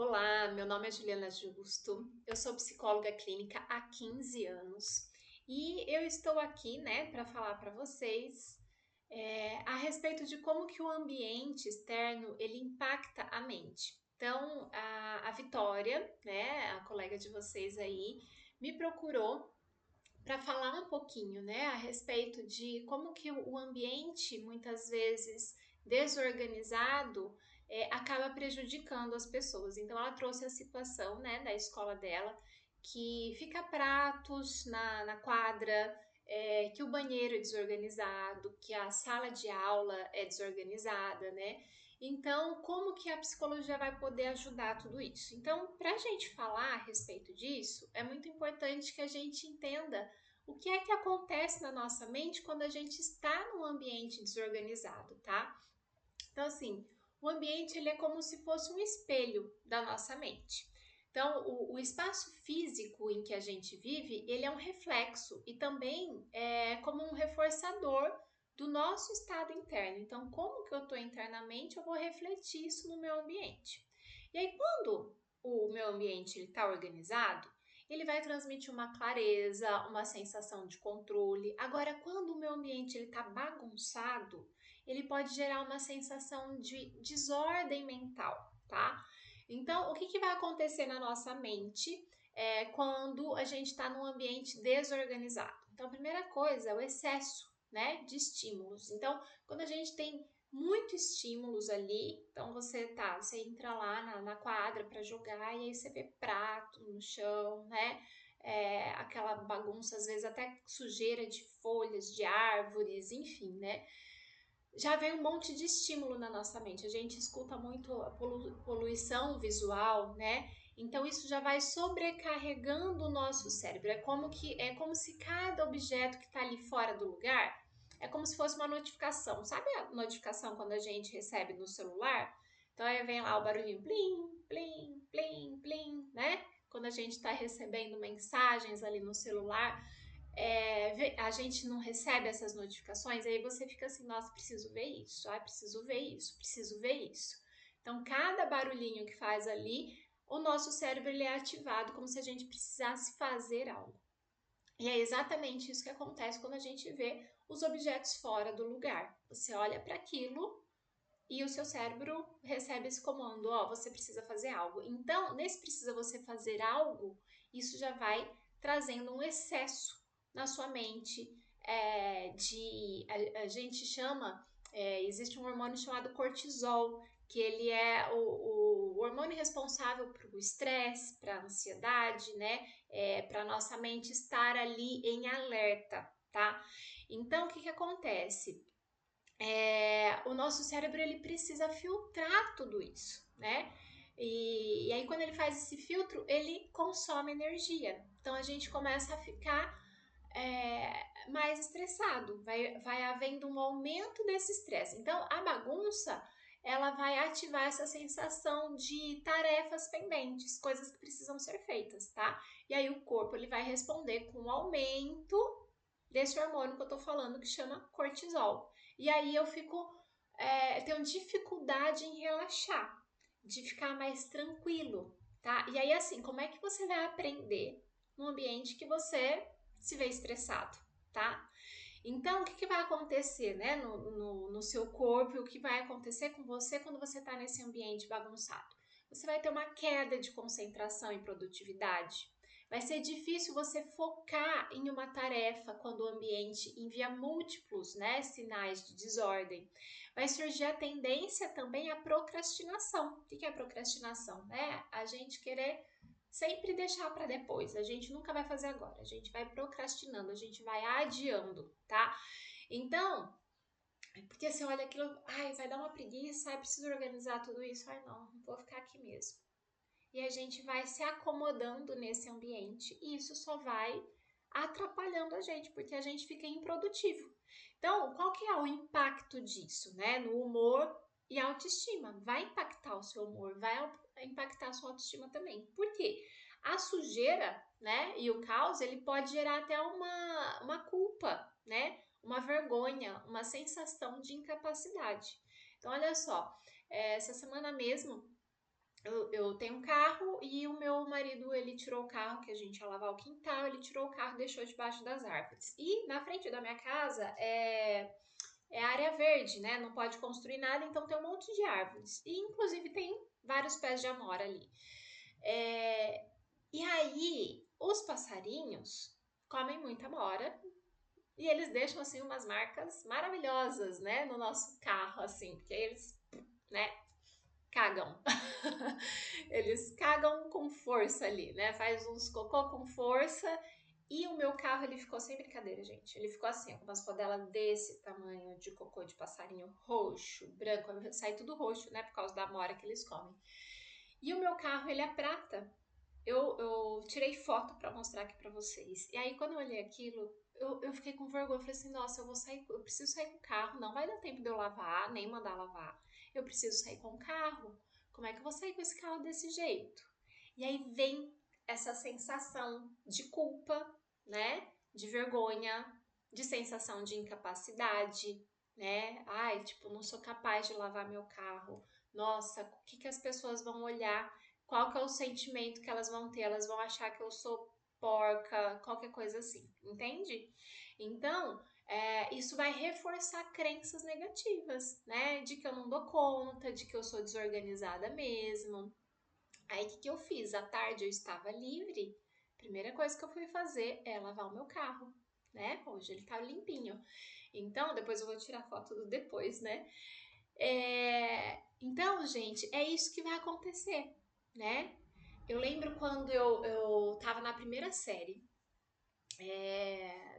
Olá, meu nome é Juliana Justo, eu sou psicóloga clínica há 15 anos e eu estou aqui, para falar para vocês a respeito de como que o ambiente externo ele impacta a mente. Então, a Vitória, a colega de vocês aí, me procurou para falar um pouquinho, a respeito de como que o ambiente, muitas vezes desorganizado, acaba prejudicando as pessoas. Então, ela trouxe a situação, da escola dela, que fica pratos na quadra, que o banheiro é desorganizado, que a sala de aula é desorganizada, né? Então, como que a psicologia vai poder ajudar tudo isso? Então, para a gente falar a respeito disso, é muito importante que a gente entenda o que é que acontece na nossa mente quando a gente está num ambiente desorganizado, tá? Então, assim, o ambiente ele é como se fosse um espelho da nossa mente. Então, o espaço físico em que a gente vive, ele é um reflexo e também é como um reforçador do nosso estado interno. Então, como que eu estou internamente, eu vou refletir isso no meu ambiente. E aí, quando o meu ambiente está organizado, ele vai transmitir uma clareza, uma sensação de controle. Agora, quando o meu ambiente está bagunçado, ele pode gerar uma sensação de desordem mental, tá? Então, o que vai acontecer na nossa mente quando a gente está num ambiente desorganizado? Então, a primeira coisa é o excesso, de estímulos. Então, quando a gente tem muito estímulos ali, então você entra lá na quadra para jogar e aí você vê prato no chão, aquela bagunça, às vezes até sujeira de folhas, de árvores, enfim, né? Já vem um monte de estímulo na nossa mente. A gente escuta muito a poluição visual, né? Então isso já vai sobrecarregando o nosso cérebro. É como se cada objeto que está ali fora do lugar é como se fosse uma notificação. Sabe a notificação quando a gente recebe no celular? Então aí vem lá o barulhinho plim, plim, plim, plim, né? Quando a gente está recebendo mensagens ali no celular, a gente não recebe essas notificações, aí você fica assim, nossa, preciso ver isso, preciso ver isso, preciso ver isso. Então, cada barulhinho que faz ali, o nosso cérebro ele é ativado como se a gente precisasse fazer algo. E é exatamente isso que acontece quando a gente vê os objetos fora do lugar. Você olha para aquilo e o seu cérebro recebe esse comando, você precisa fazer algo. Então, nesse precisa você fazer algo, isso já vai trazendo um excesso na sua mente. A gente chama, existe um hormônio chamado cortisol, que ele é o hormônio responsável para o estresse, para a ansiedade, para nossa mente estar ali em alerta, tá? Então, o que acontece? O nosso cérebro ele precisa filtrar tudo isso, né? E aí quando ele faz esse filtro, ele consome energia. Então a gente começa a ficar mais estressado, vai havendo um aumento desse estresse. Então a bagunça ela vai ativar essa sensação de tarefas pendentes, coisas que precisam ser feitas, tá? E aí o corpo ele vai responder com um aumento desse hormônio que eu tô falando que chama cortisol. E aí eu tenho dificuldade em relaxar, de ficar mais tranquilo, tá? E aí assim, como é que você vai aprender num ambiente que você se vê estressado, tá? Então, o que vai acontecer, no seu corpo, o que vai acontecer com você quando você está nesse ambiente bagunçado? Você vai ter uma queda de concentração e produtividade. Vai ser difícil você focar em uma tarefa quando o ambiente envia múltiplos, sinais de desordem. Vai surgir a tendência também à procrastinação. O que é procrastinação? A gente querer sempre deixar para depois. A gente nunca vai fazer agora. A gente vai procrastinando, a gente vai adiando, tá? Então, porque você olha aquilo, vai dar uma preguiça, preciso organizar tudo isso. Não vou ficar aqui mesmo. E a gente vai se acomodando nesse ambiente e isso só vai atrapalhando a gente, porque a gente fica improdutivo. Então, qual que é o impacto disso, no humor e autoestima? Vai impactar o seu humor, vai impactar a sua autoestima também. Por quê? A sujeira, e o caos, ele pode gerar até uma culpa, uma vergonha, uma sensação de incapacidade. Então, olha só, essa semana mesmo Eu tenho um carro e o meu marido, ele tirou o carro, que a gente ia lavar o quintal, ele tirou o carro e deixou debaixo das árvores. E na frente da minha casa é área verde, né? Não pode construir nada, então tem um monte de árvores. E inclusive tem vários pés de amora ali. É, e aí, os passarinhos comem muita amora e eles deixam assim umas marcas maravilhosas, né, no nosso carro, assim, porque eles, né, cagam. Eles cagam com força ali, né? Faz uns cocô com força. E o meu carro, ele ficou sem brincadeira, gente. Ele ficou assim, com umas rodelas desse tamanho de cocô de passarinho roxo, branco. Sai tudo roxo, né? Por causa da amora que eles comem. E o meu carro, ele é prata. Eu tirei foto pra mostrar aqui pra vocês. E aí, quando eu olhei aquilo, eu fiquei com vergonha. Eu falei assim, nossa, eu preciso sair com o carro. Não vai dar tempo de eu lavar, nem mandar lavar. Eu preciso sair com o carro. Como é que eu vou sair com esse carro desse jeito? E aí vem essa sensação de culpa, né? De vergonha, de sensação de incapacidade, né? Ai, tipo, não sou capaz de lavar meu carro. Nossa, o que as pessoas vão olhar? Qual que é o sentimento que elas vão ter? Elas vão achar que eu sou porca, qualquer coisa assim, entende? Então, isso vai reforçar crenças negativas, né? De que eu não dou conta, de que eu sou desorganizada mesmo. Aí, o que, que eu fiz? À tarde eu estava livre. Primeira coisa que eu fui fazer é lavar o meu carro, né? Hoje ele tá limpinho. Então, depois eu vou tirar foto do depois, né? Então, gente, é isso que vai acontecer, né? Eu lembro quando eu tava na primeira série,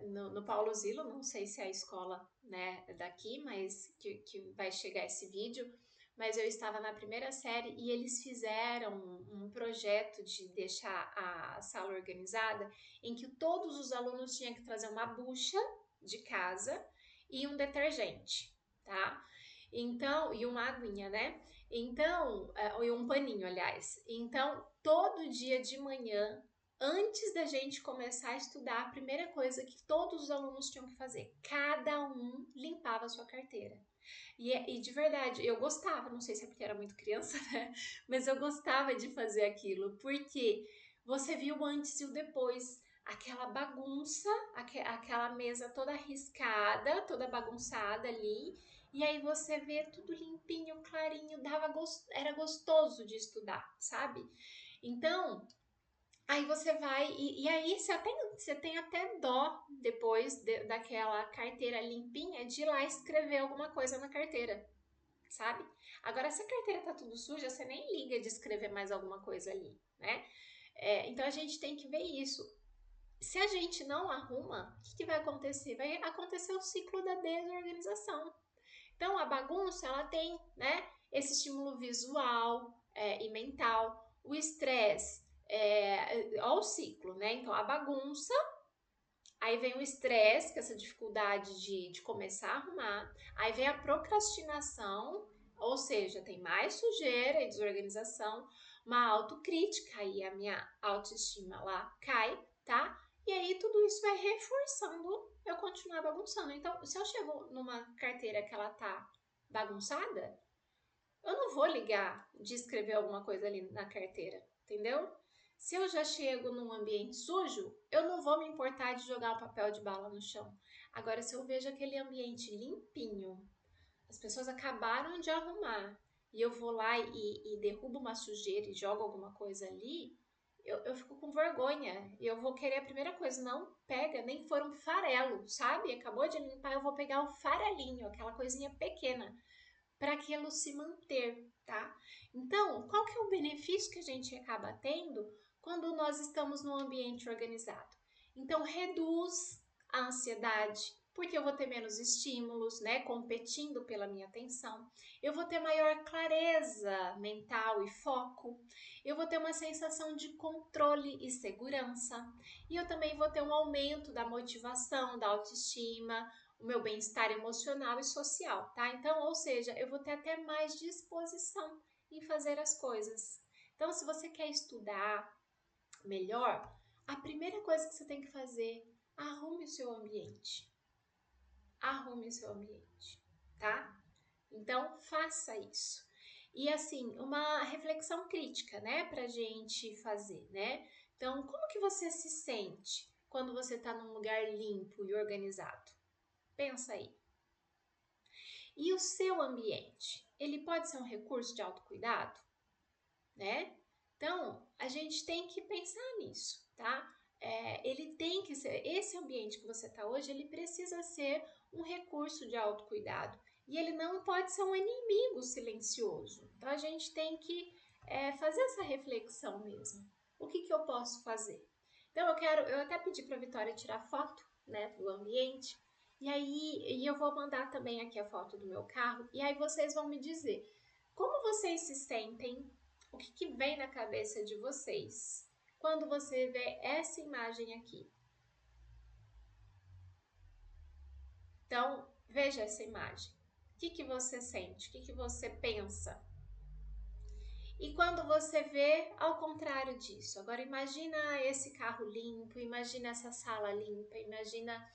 no Paulo Zilo, não sei se é a escola, né, daqui, mas que vai chegar esse vídeo, mas eu estava na primeira série e eles fizeram um projeto de deixar a sala organizada em que todos os alunos tinham que trazer uma bucha de casa e um detergente, tá? Então, e uma aguinha, né? Então, e um paninho, aliás. Então, todo dia de manhã, antes da gente começar a estudar, a primeira coisa que todos os alunos tinham que fazer, cada um limpava a sua carteira. E de verdade, eu gostava, não sei se é porque era muito criança, né? Mas eu gostava de fazer aquilo, porque você viu o antes e o depois, aquela bagunça, aquela mesa toda arriscada, toda bagunçada ali, e aí você vê tudo limpinho, clarinho, era gostoso de estudar, sabe? Então, aí você vai, e aí você tem até dó depois daquela carteira limpinha de ir lá escrever alguma coisa na carteira, sabe? Agora, se a carteira tá tudo suja, você nem liga de escrever mais alguma coisa ali, né? Então a gente tem que ver isso. Se a gente não arruma, o que vai acontecer? Vai acontecer o ciclo da desorganização. Então a bagunça ela tem, né, esse estímulo visual e mental, o estresse, ó o ciclo, né? Então a bagunça, aí vem o estresse, que é essa dificuldade de começar a arrumar, aí vem a procrastinação, ou seja, tem mais sujeira e desorganização, uma autocrítica e a minha autoestima lá cai, tá? E aí tudo isso vai reforçando eu continuar bagunçando. Então, se eu chego numa carteira que ela tá bagunçada, eu não vou ligar de escrever alguma coisa ali na carteira, entendeu? Se eu já chego num ambiente sujo, eu não vou me importar de jogar o papel de bala no chão. Agora, se eu vejo aquele ambiente limpinho, as pessoas acabaram de arrumar e eu vou lá e derrubo uma sujeira e jogo alguma coisa ali, eu fico com vergonha e eu vou querer a primeira coisa, não pega, nem for um farelo, sabe? Acabou de limpar, eu vou pegar o farelinho, aquela coisinha pequena, para aquilo se manter, tá? Então, qual que é o benefício que a gente acaba tendo quando nós estamos num ambiente organizado? Então, reduz a ansiedade, porque eu vou ter menos estímulos, né, competindo pela minha atenção. Eu vou ter maior clareza mental e foco. Eu vou ter uma sensação de controle e segurança. E eu também vou ter um aumento da motivação, da autoestima, o meu bem-estar emocional e social, tá? Então, ou seja, eu vou ter até mais disposição em fazer as coisas. Então, se você quer estudar melhor, a primeira coisa que você tem que fazer, arrume o seu ambiente. Arrume o seu ambiente, tá? Então, faça isso. E assim, uma reflexão crítica, né, pra gente fazer, né? Então, como que você se sente quando você está num lugar limpo e organizado? Pensa aí. E o seu ambiente? Ele pode ser um recurso de autocuidado, né? Então, a gente tem que pensar nisso, tá? Ele tem que ser, esse ambiente que você está hoje, ele precisa ser um recurso de autocuidado. E ele não pode ser um inimigo silencioso. Então, a gente tem que fazer essa reflexão mesmo. O que, que eu posso fazer? Então, eu até pedi para a Vitória tirar foto, né, do ambiente. E eu vou mandar também aqui a foto do meu carro. E aí vocês vão me dizer como vocês se sentem, o que, que vem na cabeça de vocês quando você vê essa imagem aqui. Então, veja essa imagem. O que, que você sente? O que, que você pensa? E quando você vê ao contrário disso, agora imagina esse carro limpo, imagina essa sala limpa, imagina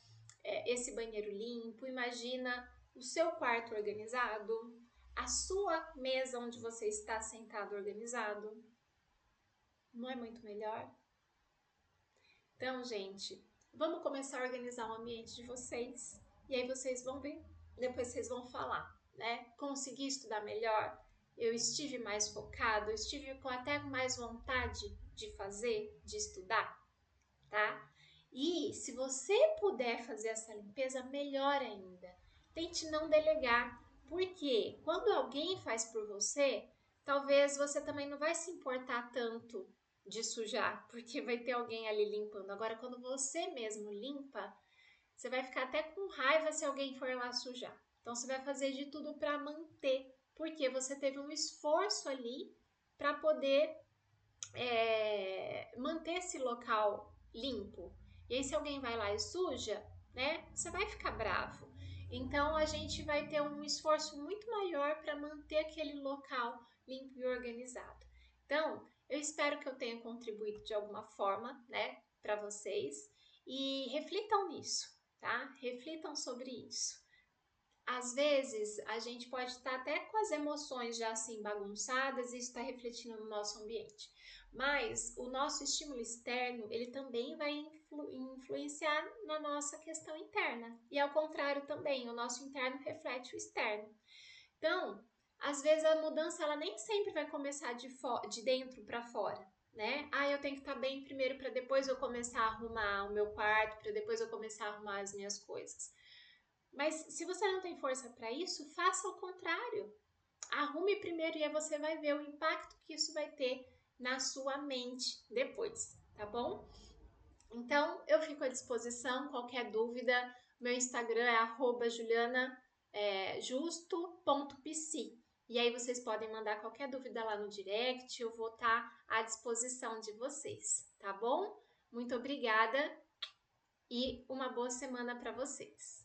esse banheiro limpo, imagina o seu quarto organizado, a sua mesa onde você está sentado organizado. Não é muito melhor? Então, gente, vamos começar a organizar o ambiente de vocês. E aí vocês vão ver, depois vocês vão falar, né? Consegui estudar melhor, eu estive mais focado, eu estive com até mais vontade de fazer, de estudar, tá? E se você puder fazer essa limpeza, melhor ainda. Tente não delegar, porque quando alguém faz por você, talvez você também não vai se importar tanto de sujar, porque vai ter alguém ali limpando. Agora, quando você mesmo limpa, você vai ficar até com raiva se alguém for lá sujar. Então, você vai fazer de tudo para manter, porque você teve um esforço ali para poder manter esse local limpo. E aí, se alguém vai lá e suja, né, você vai ficar bravo. Então, a gente vai ter um esforço muito maior para manter aquele local limpo e organizado. Então, eu espero que eu tenha contribuído de alguma forma, né, para vocês e reflitam nisso, tá? Reflitam sobre isso. Às vezes a gente pode estar até com as emoções já assim bagunçadas e isso está refletindo no nosso ambiente. Mas o nosso estímulo externo, ele também vai influenciar na nossa questão interna. E ao contrário também, o nosso interno reflete o externo. Então, às vezes a mudança ela nem sempre vai começar de dentro para fora, né? Ah, eu tenho que estar bem primeiro para depois eu começar a arrumar o meu quarto, para depois eu começar a arrumar as minhas coisas. Mas se você não tem força para isso, faça o contrário. Arrume primeiro e aí você vai ver o impacto que isso vai ter na sua mente depois, tá bom? Então, eu fico à disposição, qualquer dúvida, meu Instagram é @julianajusto.pc. E aí vocês podem mandar qualquer dúvida lá no direct, eu vou estar à disposição de vocês, tá bom? Muito obrigada e uma boa semana para vocês.